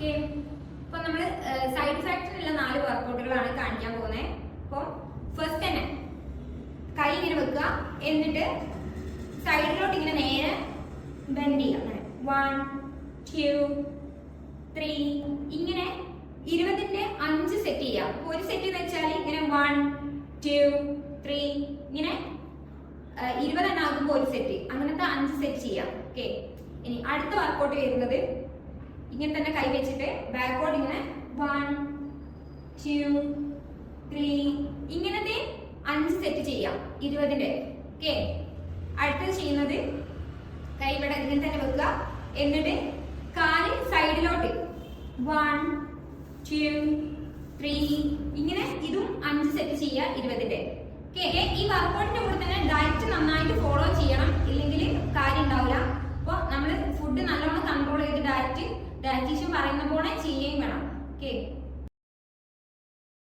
Okay. അപ്പൊ നമ്മള് side ഫാക്ടറിലുള്ള 4 വർക്കൗട്ടുകളാണ് കാണിക്കാൻ പോകുന്നത്. അപ്പൊ ഫസ്റ്റ് തന്നെ കൈ ഇങ്ങനെ വെക്കുക, എന്നിട്ട് സൈഡിലോട്ട് ഇങ്ങനെ നേരെ ബെൻഡ് ചെയ്യുക. അങ്ങനെ 1 2 3 ഇങ്ങനെ 20ന്റെ 5 സെറ്റ് ചെയ്യുക. അപ്പൊ ഒരു സെറ്റ് എന്ന് വെച്ചാൽ ഇങ്ങനെ 1 2 3 ഇങ്ങനെ 20 എണ്ണം ആകുമ്പോൾ ഒരു സെറ്റ്, അങ്ങനത്തെ 5 സെറ്റ് ചെയ്യാം. ഓക്കെ. ഇനി അടുത്ത വർക്കൗട്ട് വരുന്നത് ഇങ്ങനെ തന്നെ കൈ വെച്ചിട്ട് ബാക്കോട്ട് ഇങ്ങനെ 1 2 3 ഇങ്ങനത്തെ 5 സെറ്റ് ചെയ്യാം 20ന്റെ. ഓക്കെ. അടുത്തത് ചെയ്യുന്നത് കൈ ഇവിടെ ഇങ്ങനെ തന്നെ വെക്കുക, എന്നിട്ട് കാല് സൈഡിലോട്ട് 1 2 3 ഇങ്ങനെ ഇതും 5 സെറ്റ് ചെയ്യുക 20ന്റെ. ഓക്കെ. ഈ വർക്കൗട്ടിന്റെ കൂടെ തന്നെ ഡയറ്റ് നന്നായിട്ട് ഫോളോ ചെയ്യണം, ഇല്ലെങ്കിൽ കാര്യം ഉണ്ടാവില്ല. അപ്പോൾ നമ്മൾ ഫുഡ് നല്ലോണം കൺട്രോൾ ചെയ്ത് ഡയറ്റീഷ്യൻ പറയുന്ന പോലെ ചെയ്യുകയും വേണം. ഓക്കെ.